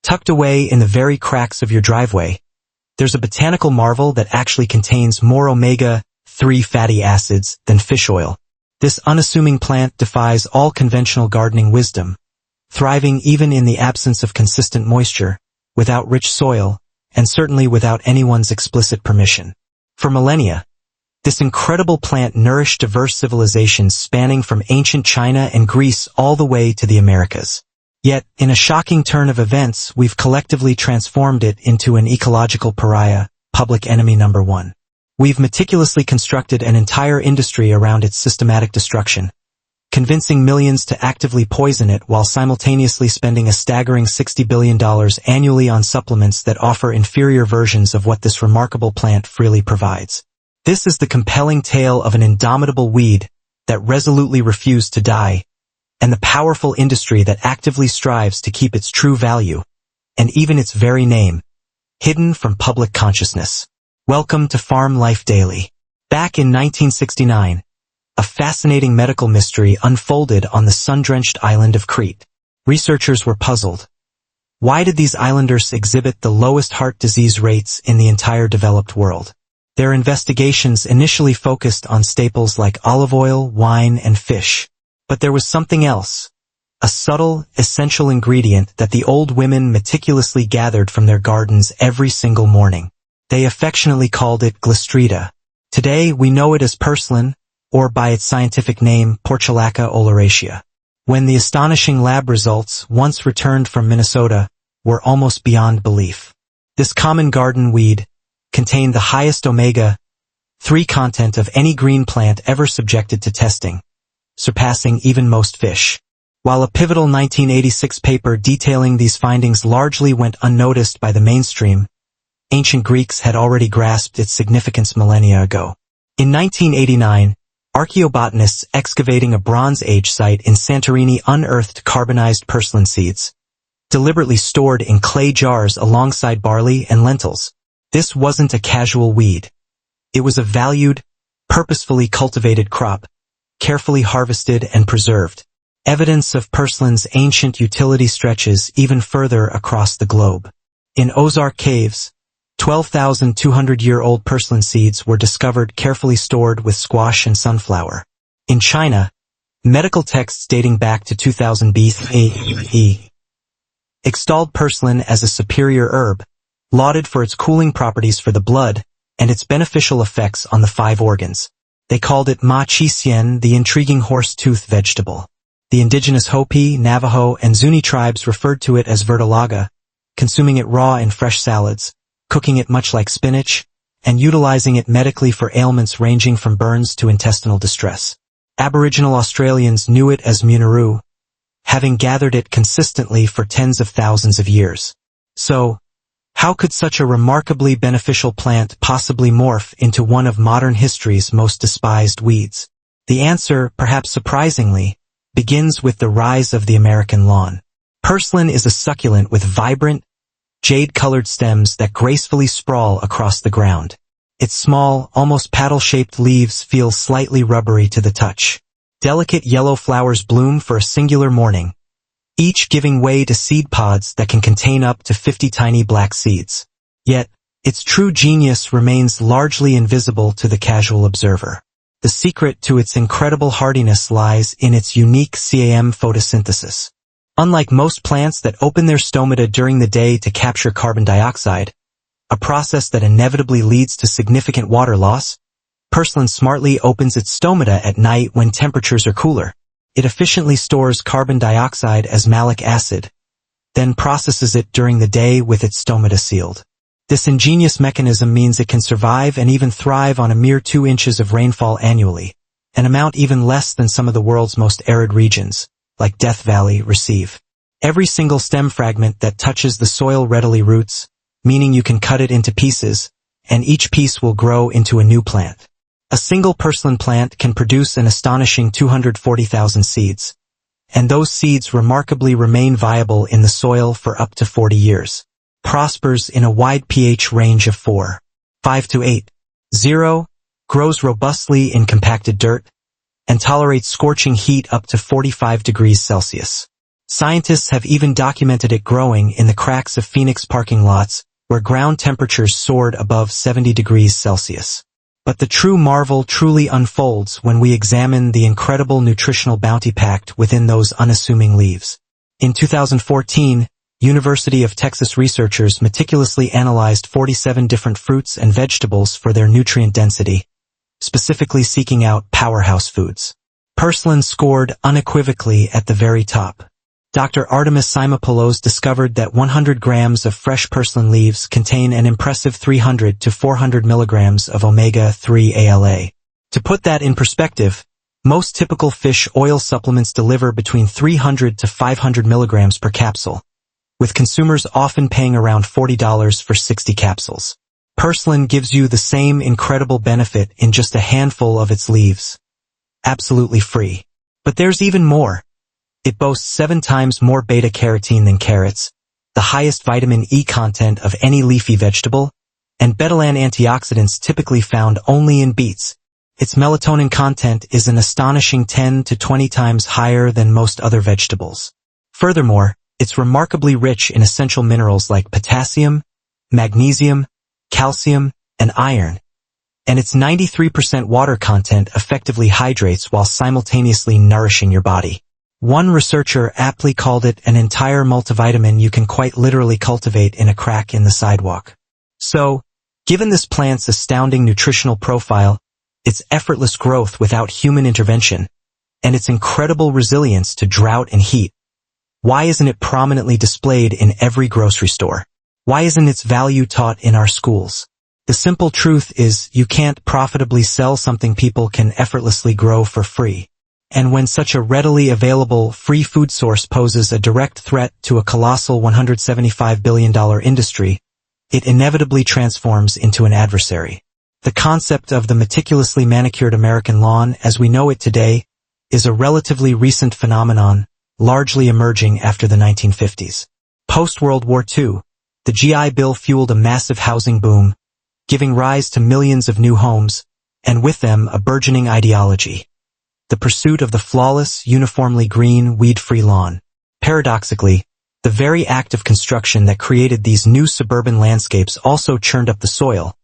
Tucked away in the very cracks of your driveway, there's a botanical marvel that actually contains more omega-3 fatty acids than fish oil. This unassuming plant defies all conventional gardening wisdom, thriving even in the absence of consistent moisture, without rich soil, and certainly without anyone's explicit permission. For millennia, this incredible plant nourished diverse civilizations spanning from ancient China and Greece all the way to the Americas. Yet, in a shocking turn of events, we've collectively transformed it into an ecological pariah, public enemy number one. We've meticulously constructed an entire industry around its systematic destruction, convincing millions to actively poison it while simultaneously spending a staggering $60 billion annually on supplements that offer inferior versions of what this remarkable plant freely provides. This is the compelling tale of an indomitable weed that resolutely refused to die, and the powerful industry that actively strives to keep its true value, and even its very name, hidden from public consciousness. Welcome to Farm Life Daily. Back in 1969, a fascinating medical mystery unfolded on the sun-drenched island of Crete. Researchers were puzzled. Why did these islanders exhibit the lowest heart disease rates in the entire developed world? Their investigations initially focused on staples like olive oil, wine, and fish. But there was something else, a subtle, essential ingredient that the old women meticulously gathered from their gardens every single morning. They affectionately called it glystrida. Today we know it as purslane, or by its scientific name, Portulaca oleracea. When the astonishing lab results, once returned from Minnesota, were almost beyond belief. This common garden weed contained the highest omega-3 content of any green plant ever subjected to testing, surpassing even most fish. While a pivotal 1986 paper detailing these findings largely went unnoticed by the mainstream, ancient Greeks had already grasped its significance millennia ago. In 1989, archaeobotanists excavating a Bronze Age site in Santorini unearthed carbonized purslane seeds, deliberately stored in clay jars alongside barley and lentils. This wasn't a casual weed. It was a valued, purposefully cultivated crop, carefully harvested and preserved. Evidence of purslane's ancient utility stretches even further across the globe. In Ozark caves, 12,200-year-old purslane seeds were discovered carefully stored with squash and sunflower. In China, medical texts dating back to 2000 BCE extolled purslane as a superior herb, lauded for its cooling properties for the blood and its beneficial effects on the 5 organs. They called it ma chi xian, the intriguing horse-tooth vegetable. The indigenous Hopi, Navajo, and Zuni tribes referred to it as verdolaga, consuming it raw in fresh salads, cooking it much like spinach, and utilizing it medically for ailments ranging from burns to intestinal distress. Aboriginal Australians knew it as munuru, having gathered it consistently for tens of thousands of years. So, how could such a remarkably beneficial plant possibly morph into one of modern history's most despised weeds? The answer, perhaps surprisingly, begins with the rise of the American lawn. Purslane is a succulent with vibrant, jade-colored stems that gracefully sprawl across the ground. Its small, almost paddle-shaped leaves feel slightly rubbery to the touch. Delicate yellow flowers bloom for a singular morning, each giving way to seed pods that can contain up to 50 tiny black seeds. Yet, its true genius remains largely invisible to the casual observer. The secret to its incredible hardiness lies in its unique CAM photosynthesis. Unlike most plants that open their stomata during the day to capture carbon dioxide, a process that inevitably leads to significant water loss, purslane smartly opens its stomata at night when temperatures are cooler. It efficiently stores carbon dioxide as malic acid, then processes it during the day with its stomata sealed. This ingenious mechanism means it can survive and even thrive on a mere 2 inches of rainfall annually, an amount even less than some of the world's most arid regions, like Death Valley, receive. Every single stem fragment that touches the soil readily roots, meaning you can cut it into pieces, and each piece will grow into a new plant. A single purslane plant can produce an astonishing 240,000 seeds, and those seeds remarkably remain viable in the soil for up to 40 years. Prospers in a wide pH range of 4.5 to 8.0, grows robustly in compacted dirt, and tolerates scorching heat up to 45 degrees Celsius. Scientists have even documented it growing in the cracks of Phoenix parking lots, where ground temperatures soared above 70 degrees Celsius. But the true marvel truly unfolds when we examine the incredible nutritional bounty packed within those unassuming leaves. In 2014, University of Texas researchers meticulously analyzed 47 different fruits and vegetables for their nutrient density, specifically seeking out powerhouse foods. Purslane scored unequivocally at the very top. Dr. Artemis Simopoulos discovered that 100 grams of fresh purslane leaves contain an impressive 300 to 400 milligrams of omega-3 ALA. To put that in perspective, most typical fish oil supplements deliver between 300 to 500 milligrams per capsule, with consumers often paying around $40 for 60 capsules. Purslane gives you the same incredible benefit in just a handful of its leaves. Absolutely free. But there's even more. It boasts 7 times more beta-carotene than carrots, the highest vitamin E content of any leafy vegetable, and betalan antioxidants typically found only in beets. Its melatonin content is an astonishing 10 to 20 times higher than most other vegetables. Furthermore, it's remarkably rich in essential minerals like potassium, magnesium, calcium, and iron, and its 93% water content effectively hydrates while simultaneously nourishing your body. One researcher aptly called it an entire multivitamin you can quite literally cultivate in a crack in the sidewalk. So, given this plant's astounding nutritional profile, its effortless growth without human intervention, and its incredible resilience to drought and heat, why isn't it prominently displayed in every grocery store? Why isn't its value taught in our schools? The simple truth is you can't profitably sell something people can effortlessly grow for free. And when such a readily available free food source poses a direct threat to a colossal $175 billion industry, it inevitably transforms into an adversary. The concept of the meticulously manicured American lawn as we know it today is a relatively recent phenomenon, largely emerging after the 1950s. Post-World War II, the GI Bill fueled a massive housing boom, giving rise to millions of new homes, and with them a burgeoning ideology: the pursuit of the flawless, uniformly green, weed-free lawn. Paradoxically, the very act of construction that created these new suburban landscapes also churned up the soil,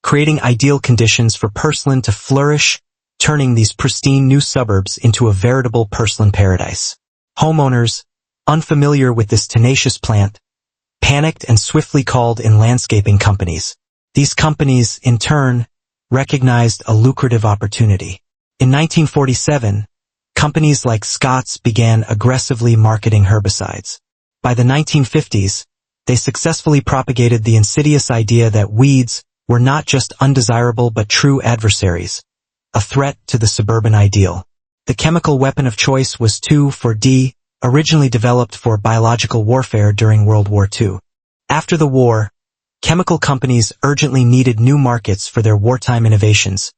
creating ideal conditions for purslane to flourish, turning these pristine new suburbs into a veritable purslane paradise. Homeowners, unfamiliar with this tenacious plant, panicked and swiftly called in landscaping companies. These companies, in turn, recognized a lucrative opportunity. In 1947, companies like Scott's began aggressively marketing herbicides. By the 1950s, they successfully propagated the insidious idea that weeds were not just undesirable but true adversaries, a threat to the suburban ideal. The chemical weapon of choice was 2,4-D, originally developed for biological warfare during World War II. After the war, chemical companies urgently needed new markets for their wartime innovations,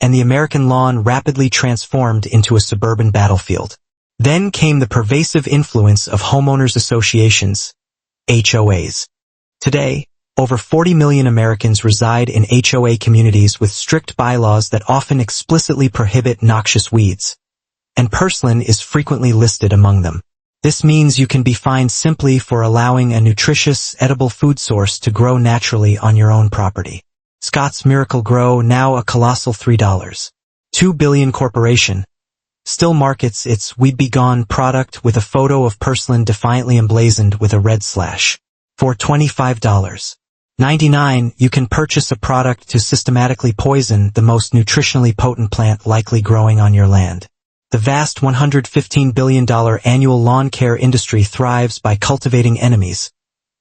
and the American lawn rapidly transformed into a suburban battlefield. Then came the pervasive influence of homeowners associations, HOAs. Today, over 40 million Americans reside in HOA communities with strict bylaws that often explicitly prohibit noxious weeds, and purslane is frequently listed among them. This means you can be fined simply for allowing a nutritious, edible food source to grow naturally on your own property. Scott's Miracle-Gro, now a colossal $3.2 billion corporation, still markets its Weed Be Gone product with a photo of purslane defiantly emblazoned with a red slash. For $25.99, you can purchase a product to systematically poison the most nutritionally potent plant likely growing on your land. The vast $115 billion annual lawn care industry thrives by cultivating enemies,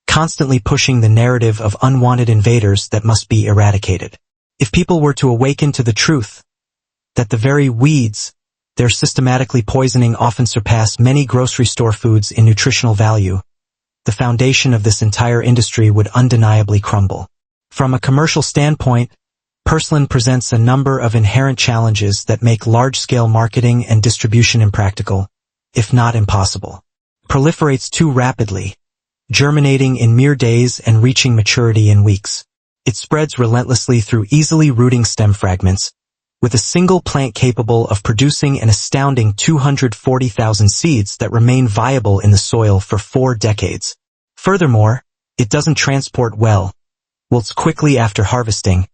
constantly pushing the narrative of unwanted invaders that must be eradicated. If people were to awaken to the truth that the very weeds they're systematically poisoning often surpass many grocery store foods in nutritional value, the foundation of this entire industry would undeniably crumble. From a commercial standpoint, purslane presents a number of inherent challenges that make large-scale marketing and distribution impractical, if not impossible. Proliferates too rapidly, germinating in mere days and reaching maturity in weeks. It spreads relentlessly through easily rooting stem fragments, with a single plant capable of producing an astounding 240,000 seeds that remain viable in the soil for 4 decades. Furthermore, it doesn't transport well, wilts quickly after harvesting,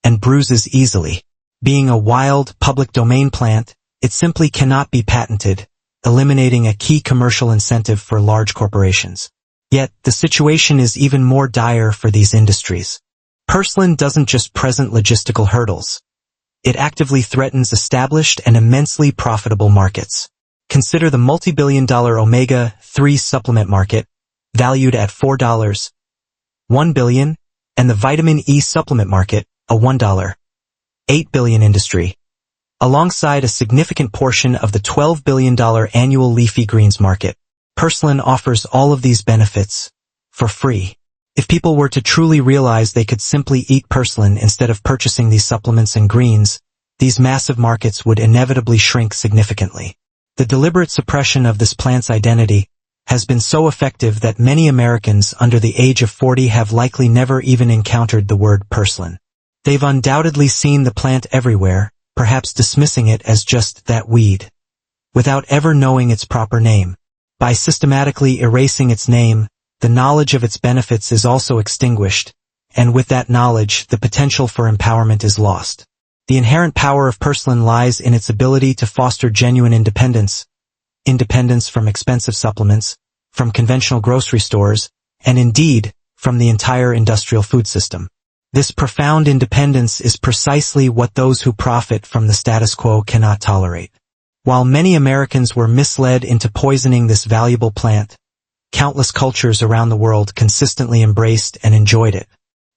and bruises easily. Being a wild, public domain plant, it simply cannot be patented, eliminating a key commercial incentive for large corporations. Yet, the situation is even more dire for these industries. Purslane doesn't just present logistical hurdles. It actively threatens established and immensely profitable markets. Consider the multi-billion-dollar Omega-3 supplement market, valued at $4.1 billion, and the vitamin E supplement market, a $1.8 billion industry, alongside a significant portion of the $12 billion annual leafy greens market. Purslane offers all of these benefits for free. If people were to truly realize they could simply eat purslane instead of purchasing these supplements and greens, these massive markets would inevitably shrink significantly. The deliberate suppression of this plant's identity has been so effective that many Americans under the age of 40 have likely never even encountered the word purslane. They've undoubtedly seen the plant everywhere, perhaps dismissing it as just that weed, without ever knowing its proper name. By systematically erasing its name, the knowledge of its benefits is also extinguished, and with that knowledge, the potential for empowerment is lost. The inherent power of purslane lies in its ability to foster genuine independence from expensive supplements, from conventional grocery stores, and indeed, from the entire industrial food system. This profound independence is precisely what those who profit from the status quo cannot tolerate. While many Americans were misled into poisoning this valuable plant, countless cultures around the world consistently embraced and enjoyed it.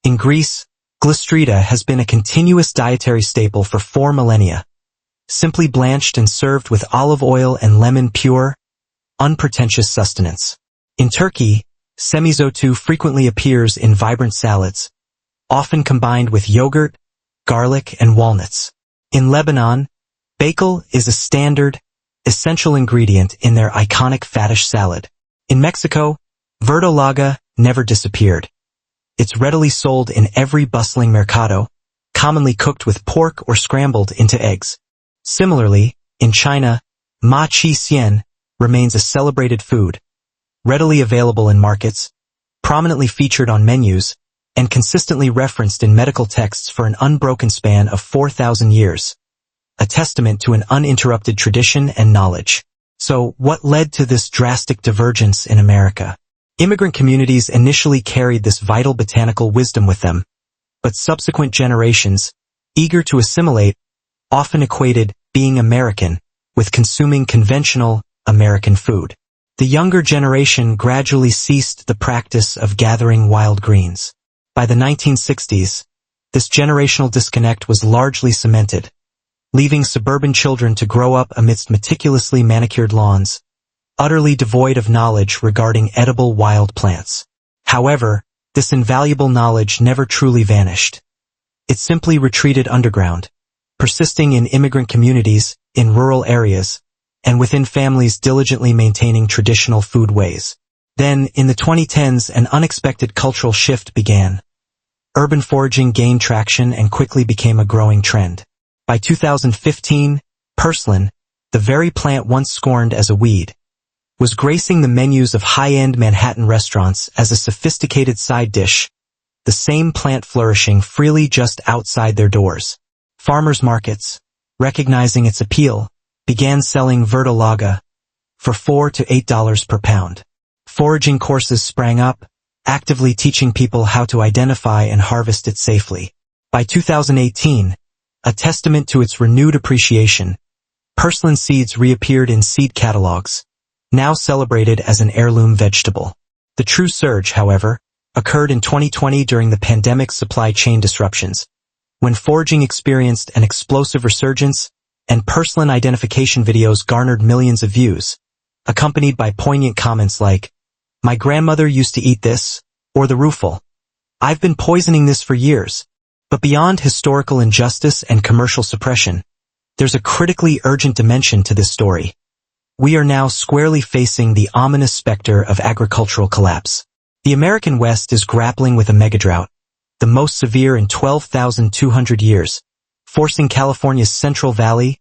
In Greece, glycerida has been a continuous dietary staple for 4 millennia, simply blanched and served with olive oil and lemon, pure, unpretentious sustenance. In Turkey, semizotu frequently appears in vibrant salads, often combined with yogurt, garlic, and walnuts. In Lebanon, bakel is a standard, essential ingredient in their iconic faddish salad. In Mexico, verdolaga never disappeared. It's readily sold in every bustling mercado, commonly cooked with pork or scrambled into eggs. Similarly, in China, ma chi xian remains a celebrated food, readily available in markets, prominently featured on menus, and consistently referenced in medical texts for an unbroken span of 4,000 years, a testament to an uninterrupted tradition and knowledge. So, what led to this drastic divergence in America? Immigrant communities initially carried this vital botanical wisdom with them, but subsequent generations, eager to assimilate, often equated being American with consuming conventional American food. The younger generation gradually ceased the practice of gathering wild greens. By the 1960s, this generational disconnect was largely cemented, leaving suburban children to grow up amidst meticulously manicured lawns, utterly devoid of knowledge regarding edible wild plants. However, this invaluable knowledge never truly vanished. It simply retreated underground, persisting in immigrant communities, in rural areas, and within families diligently maintaining traditional food ways. Then, in the 2010s, an unexpected cultural shift began. Urban foraging gained traction and quickly became a growing trend. By 2015, purslane, the very plant once scorned as a weed, was gracing the menus of high-end Manhattan restaurants as a sophisticated side dish, the same plant flourishing freely just outside their doors. Farmers markets, recognizing its appeal, began selling verdolaga for $4 to $8 per pound. Foraging courses sprang up, actively teaching people how to identify and harvest it safely. By 2018, a testament to its renewed appreciation, purslane seeds reappeared in seed catalogs, now celebrated as an heirloom vegetable. The true surge, however, occurred in 2020 during the pandemic's supply chain disruptions, when foraging experienced an explosive resurgence and purslane identification videos garnered millions of views, accompanied by poignant comments like, "My grandmother used to eat this," or the rueful, "I've been poisoning this for years." But beyond historical injustice and commercial suppression, there's a critically urgent dimension to this story. We are now squarely facing the ominous specter of agricultural collapse. The American West is grappling with a megadrought, the most severe in 12,200 years, forcing California's Central Valley,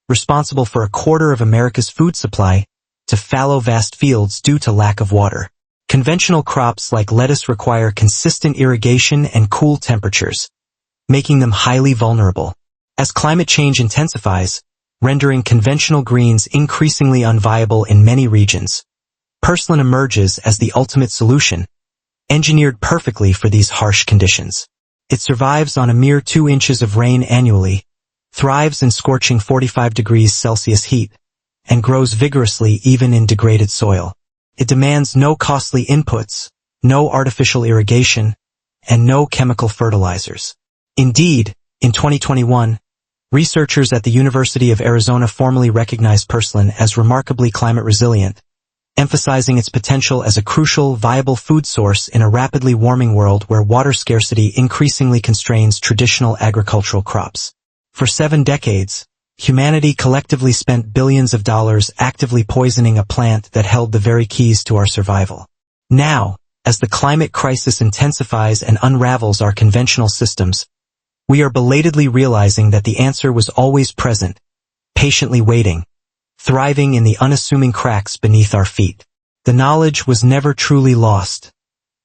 responsible for a quarter of America's food supply, to fallow vast fields due to lack of water. Conventional crops like lettuce require consistent irrigation and cool temperatures, making them highly vulnerable. As climate change intensifies, rendering conventional greens increasingly unviable in many regions, Purslane emerges as the ultimate solution, engineered perfectly for these harsh conditions. It survives on a mere 2 inches of rain annually, thrives in scorching 45 degrees Celsius heat, and grows vigorously even in degraded soil. It demands no costly inputs, no artificial irrigation, and no chemical fertilizers. Indeed, in 2021, researchers at the University of Arizona formally recognized Purslane as remarkably climate resilient, emphasizing its potential as a crucial, viable food source in a rapidly warming world where water scarcity increasingly constrains traditional agricultural crops. For 7 decades, humanity collectively spent billions of dollars actively poisoning a plant that held the very keys to our survival. Now, as the climate crisis intensifies and unravels our conventional systems, we are belatedly realizing that the answer was always present, patiently waiting, thriving in the unassuming cracks beneath our feet. The knowledge was never truly lost.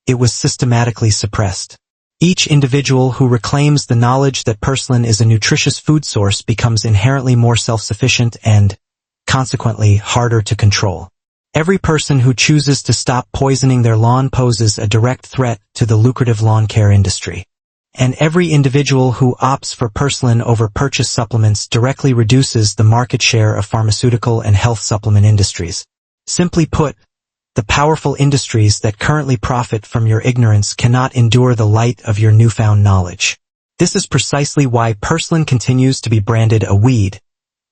It was systematically suppressed. Each individual who reclaims the knowledge that Purslane is a nutritious food source becomes inherently more self-sufficient and, consequently, harder to control. Every person who chooses to stop poisoning their lawn poses a direct threat to the lucrative lawn care industry. And every individual who opts for Purslane over purchased supplements directly reduces the market share of pharmaceutical and health supplement industries. Simply put, the powerful industries that currently profit from your ignorance cannot endure the light of your newfound knowledge. This is precisely why Purslane continues to be branded a weed,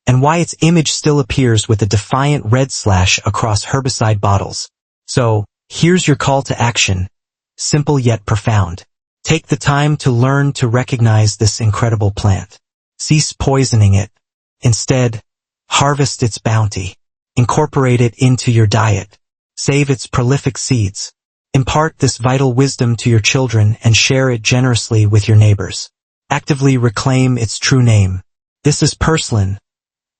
and why its image still appears with a defiant red slash across herbicide bottles. So, here's your call to action, simple yet profound. Take the time to learn to recognize this incredible plant. Cease poisoning it. Instead, harvest its bounty. Incorporate it into your diet. Save its prolific seeds. Impart this vital wisdom to your children and share it generously with your neighbors. Actively reclaim its true name. This is Purslane,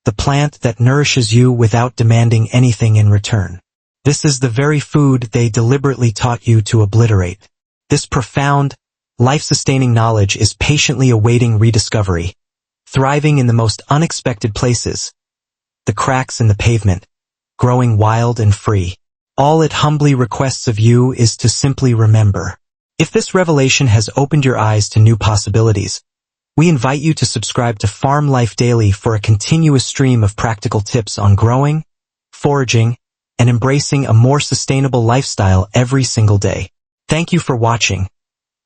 the plant that nourishes you without demanding anything in return. This is the very food they deliberately taught you to obliterate. This profound, life-sustaining knowledge is patiently awaiting rediscovery, thriving in the most unexpected places, the cracks in the pavement, growing wild and free. All it humbly requests of you is to simply remember. If this revelation has opened your eyes to new possibilities, we invite you to subscribe to Farm Life Daily for a continuous stream of practical tips on growing, foraging, and embracing a more sustainable lifestyle every single day. Thank you for watching,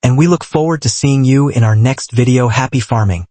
and we look forward to seeing you in our next video. Happy farming!